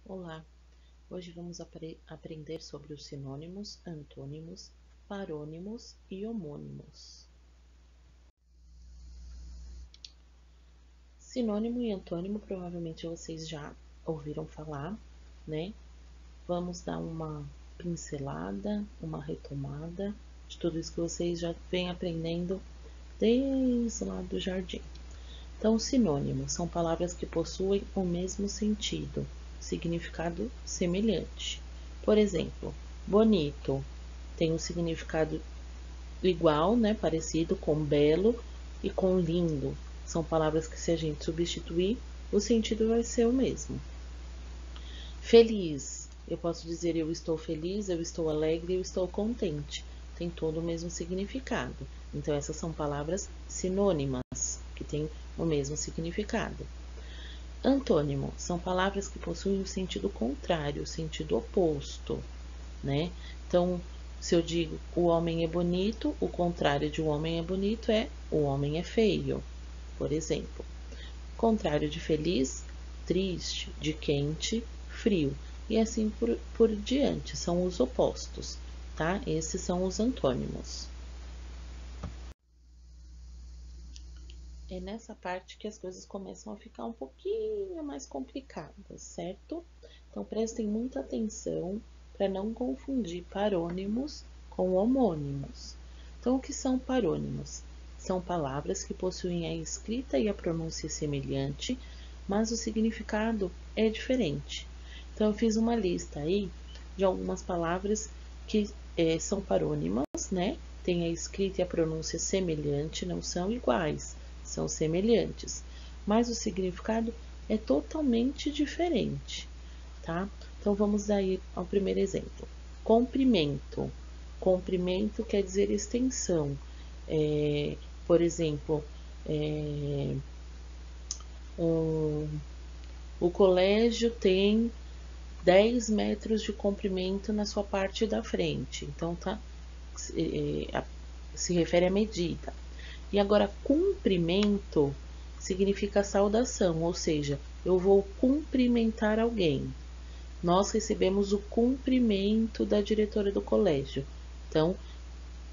Olá, hoje vamos aprender sobre os sinônimos, antônimos, parônimos e homônimos. Sinônimo e antônimo provavelmente vocês já ouviram falar, né? Vamos dar uma pincelada, uma retomada de tudo isso que vocês já vêm aprendendo desde lá do jardim. Então, sinônimos são palavras que possuem o mesmo sentido, significado semelhante. Por exemplo, bonito tem um significado igual, né, parecido com belo e com lindo. São palavras que, se a gente substituir, o sentido vai ser o mesmo. Feliz, eu posso dizer eu estou feliz, eu estou alegre, eu estou contente. Tem todo o mesmo significado. Então, essas são palavras sinônimas, que têm o mesmo significado. Antônimo são palavras que possuem o sentido contrário, o sentido oposto, né? Então, se eu digo o homem é bonito, o contrário de o homem é bonito é o homem é feio, por exemplo. Contrário de feliz, triste, de quente, frio, e assim por diante, são os opostos, tá? Esses são os antônimos. É nessa parte que as coisas começam a ficar um pouquinho mais complicadas, certo? Então, prestem muita atenção para não confundir parônimos com homônimos. Então, o que são parônimos? São palavras que possuem a escrita e a pronúncia semelhante, mas o significado é diferente. Então, eu fiz uma lista aí de algumas palavras que são parônimas, né? Tem a escrita e a pronúncia semelhante, não são iguais, são semelhantes, mas o significado é totalmente diferente, tá? Então, vamos daí ao primeiro exemplo. Comprimento. Comprimento quer dizer extensão. Por exemplo, o colégio tem 10 metros de comprimento na sua parte da frente. Então, se refere à medida. E agora, cumprimento significa saudação, ou seja, eu vou cumprimentar alguém. Nós recebemos o cumprimento da diretora do colégio. Então,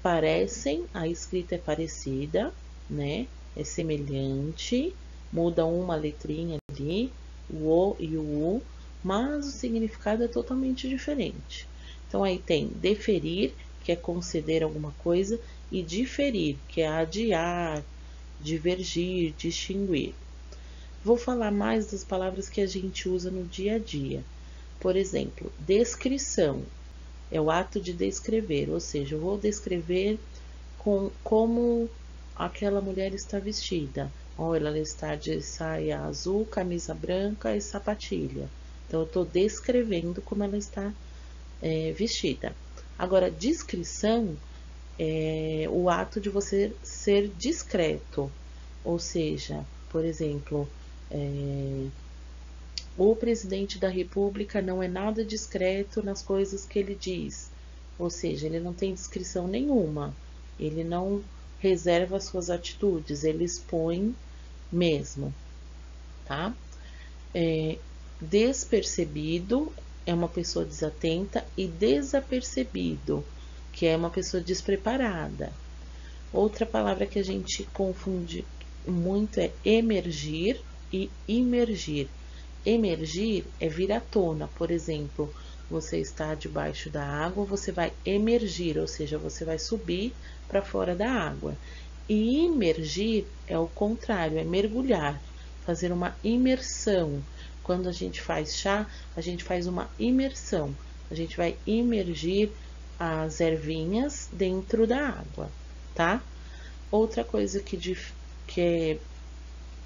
parecem, a escrita é parecida, né? É semelhante, muda uma letrinha ali, o O e o U, mas o significado é totalmente diferente. Então, aí tem deferir, que é conceder alguma coisa, e diferir, que é adiar, divergir, distinguir. Vou falar mais das palavras que a gente usa no dia a dia. Por exemplo, descrição é o ato de descrever, ou seja, eu vou descrever como aquela mulher está vestida. Ou ela está de saia azul, camisa branca e sapatilha. Então, eu estou descrevendo como ela está vestida. Agora, descrição é o ato de você ser discreto, ou seja, por exemplo, o presidente da República não é nada discreto nas coisas que ele diz, ou seja, ele não tem discrição nenhuma, ele não reserva suas atitudes, ele expõe mesmo, tá? Despercebido é uma pessoa desatenta e desapercebido, que é uma pessoa despreparada. Outra palavra que a gente confunde muito é emergir e imergir. Emergir é vir à tona, por exemplo, você está debaixo da água, você vai emergir, ou seja, você vai subir para fora da água. E imergir é o contrário, é mergulhar, fazer uma imersão. Quando a gente faz chá, a gente faz uma imersão. A gente vai imergir as ervinhas dentro da água, tá? Outra coisa que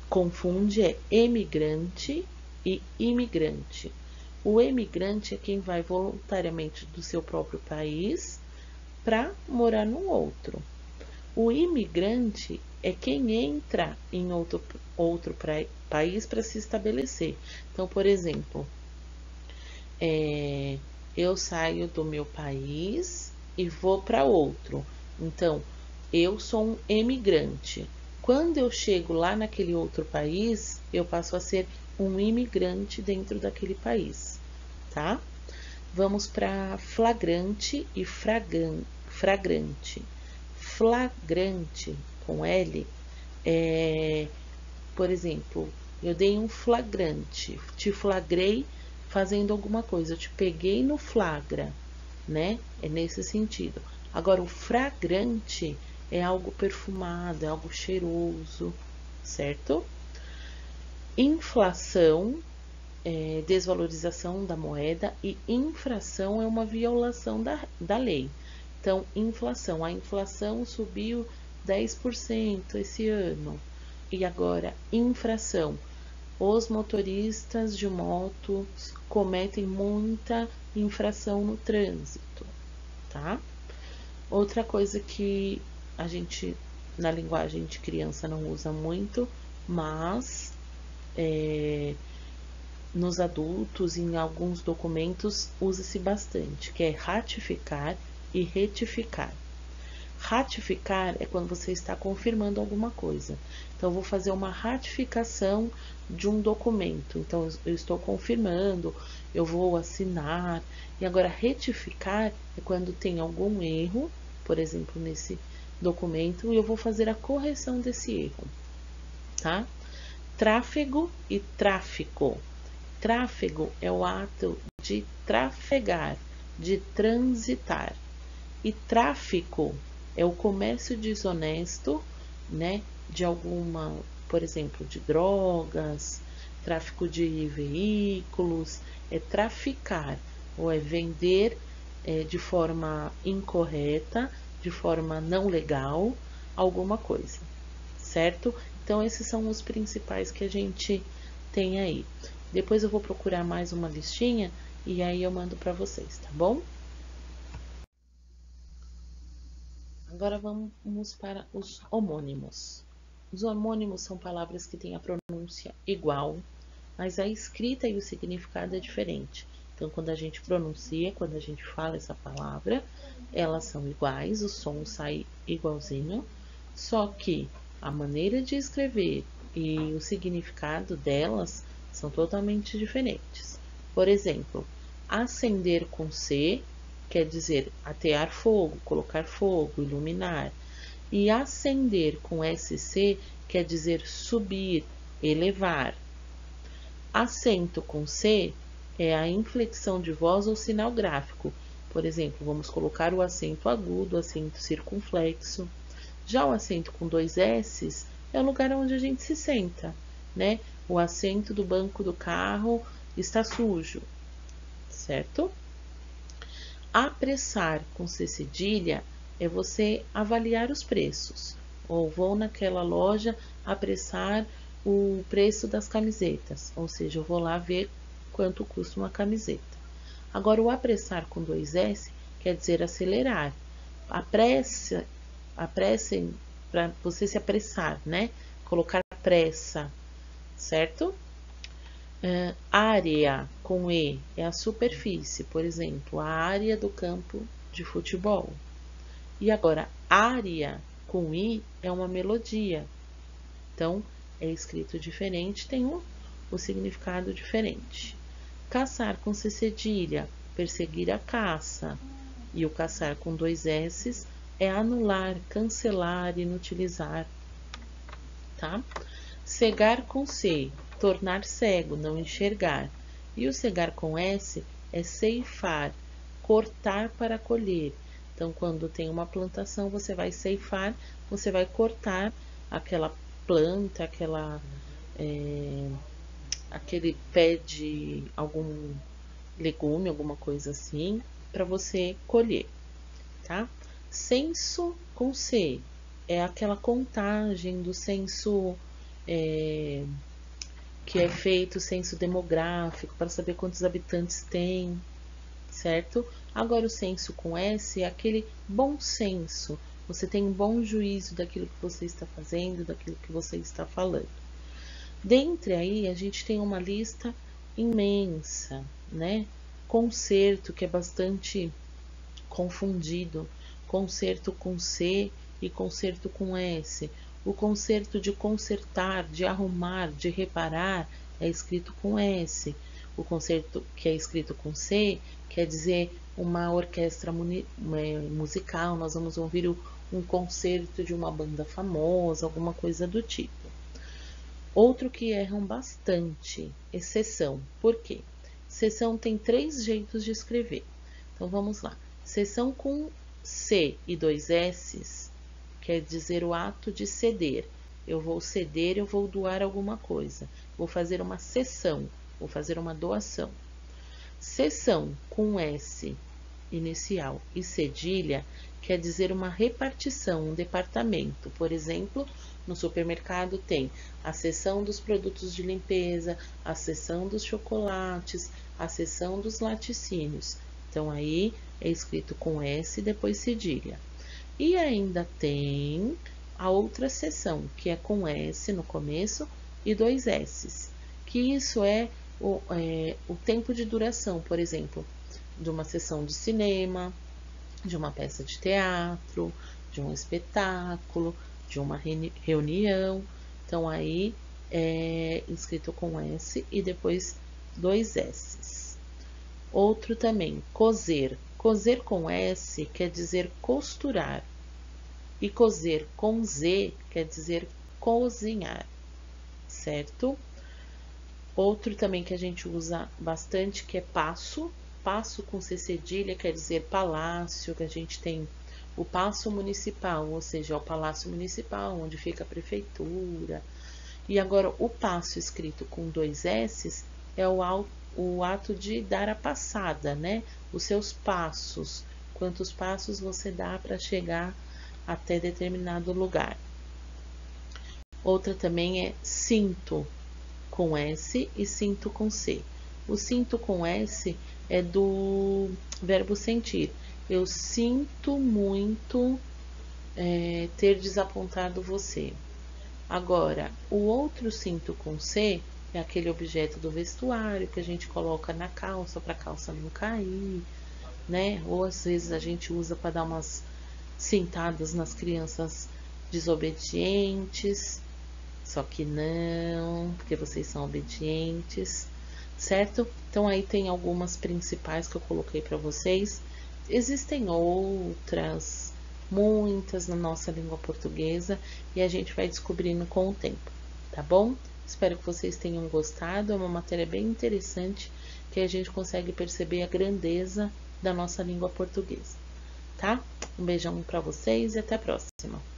confunde é emigrante e imigrante. O emigrante é quem vai voluntariamente do seu próprio país para morar num outro. O imigrante é quem entra em outro país para se estabelecer. Então, por exemplo, eu saio do meu país e vou para outro. Então, eu sou um emigrante. Quando eu chego lá naquele outro país, eu passo a ser um imigrante dentro daquele país. tá? Vamos para flagrante e fragrante. Flagrante, com L, por exemplo, eu dei um flagrante, te flagrei fazendo alguma coisa, eu te peguei no flagra, né? É nesse sentido. Agora, o fragrante é algo perfumado, é algo cheiroso, certo? Inflação, desvalorização da moeda, e infração é uma violação da lei. Então, inflação, a inflação subiu 10% esse ano. E agora, infração, os motoristas de motos cometem muita infração no trânsito, tá? Outra coisa que a gente, na linguagem de criança, não usa muito, mas nos adultos, em alguns documentos, usa-se bastante, que é ratificar e retificar. Ratificar é quando você está confirmando alguma coisa. Então, eu vou fazer uma ratificação de um documento. Então, eu estou confirmando, eu vou assinar. E agora, retificar é quando tem algum erro, por exemplo, nesse documento, e eu vou fazer a correção desse erro, tá? Tráfego e tráfico. Tráfego é o ato de trafegar, de transitar. E tráfico é o comércio desonesto, né, de alguma, por exemplo, de drogas, tráfico de veículos, é traficar, ou é vender de forma incorreta, de forma não legal, alguma coisa, certo? Então, esses são os principais que a gente tem aí. Depois eu vou procurar mais uma listinha e aí eu mando para vocês, tá bom? Agora vamos para os homônimos. Os homônimos são palavras que têm a pronúncia igual, mas a escrita e o significado é diferente. Então, quando a gente pronuncia, quando a gente fala essa palavra, elas são iguais, o som sai igualzinho, só que a maneira de escrever e o significado delas são totalmente diferentes. Por exemplo, acender com C quer dizer atear fogo, colocar fogo, iluminar. E acender com SC quer dizer subir, elevar. Acento com C é a inflexão de voz ou sinal gráfico. Por exemplo, vamos colocar o acento agudo, o acento circunflexo. Já o acento com dois S's é o lugar onde a gente se senta, né? O assento do banco do carro está sujo, certo? Apressar com C cedilha é você avaliar os preços. Ou vou naquela loja apressar o preço das camisetas. Ou seja, eu vou lá ver quanto custa uma camiseta. Agora, o apressar com dois S quer dizer acelerar. Apressem para você se apressar, né? Colocar pressa, certo? Área com E é a superfície, por exemplo, a área do campo de futebol. E agora, área com I é uma melodia. Então, é escrito diferente, tem o significado diferente. Caçar com C cedilha, perseguir a caça. E o caçar com dois S's é anular, cancelar, inutilizar. Tá? Cegar com C, tornar cego, não enxergar. E o cegar com S é ceifar, cortar para colher. Então, quando tem uma plantação, você vai ceifar, você vai cortar aquela planta, aquele pé de algum legume, alguma coisa assim, para você colher, tá? Censo com C é aquela contagem do censo que é feito, censo demográfico, para saber quantos habitantes tem, certo? Agora, o censo com S é aquele bom senso. Você tem um bom juízo daquilo que você está fazendo, daquilo que você está falando. Dentre aí, a gente tem uma lista imensa, né? Concerto, que é bastante confundido. Concerto com C e concerto com S. O concerto de consertar, de arrumar, de reparar é escrito com S. o concerto que é escrito com C quer dizer uma orquestra musical, nós vamos ouvir um concerto de uma banda famosa, alguma coisa do tipo. Outro que erram bastante, exceção. Por quê? Exceção tem 3 jeitos de escrever. Então vamos lá. Exceção com C e 2 S's quer dizer o ato de ceder. Eu vou ceder, eu vou doar alguma coisa. Vou fazer uma cessão, vou fazer uma doação. Cessão com S inicial e cedilha quer dizer uma repartição, um departamento. Por exemplo, no supermercado tem a seção dos produtos de limpeza, a seção dos chocolates, a seção dos laticínios. Então, aí é escrito com S e depois cedilha. E ainda tem a outra seção, que é com S no começo e 2 S's, que isso é o tempo de duração, por exemplo, de uma sessão de cinema, de uma peça de teatro, de um espetáculo, de uma reunião. Então, aí é escrito com S e depois 2 S's. Outro também, cozer. Cozer com S quer dizer costurar. E cozer com Z quer dizer cozinhar, certo? Outro também que a gente usa bastante, que é paço. Paço com C cedilha quer dizer palácio, que a gente tem o paço municipal, ou seja, é o palácio municipal, onde fica a prefeitura. E agora, o paço escrito com 2 S's é o ato de dar a passada, né? Os seus passos, quantos passos você dá para chegar até determinado lugar. Outra também é cinto com S e cinto com C. O cinto com S é do verbo sentir. Eu sinto muito ter desapontado você. Agora, o outro cinto com C é aquele objeto do vestuário que a gente coloca na calça para a calça não cair, né? Ou às vezes a gente usa para dar umas cintadas nas crianças desobedientes. Só que não, porque vocês são obedientes, certo? Então aí tem algumas principais que eu coloquei para vocês. Existem outras, muitas na nossa língua portuguesa, e a gente vai descobrindo com o tempo, tá bom? Espero que vocês tenham gostado, é uma matéria bem interessante, que a gente consegue perceber a grandeza da nossa língua portuguesa, tá? Um beijão para vocês e até a próxima!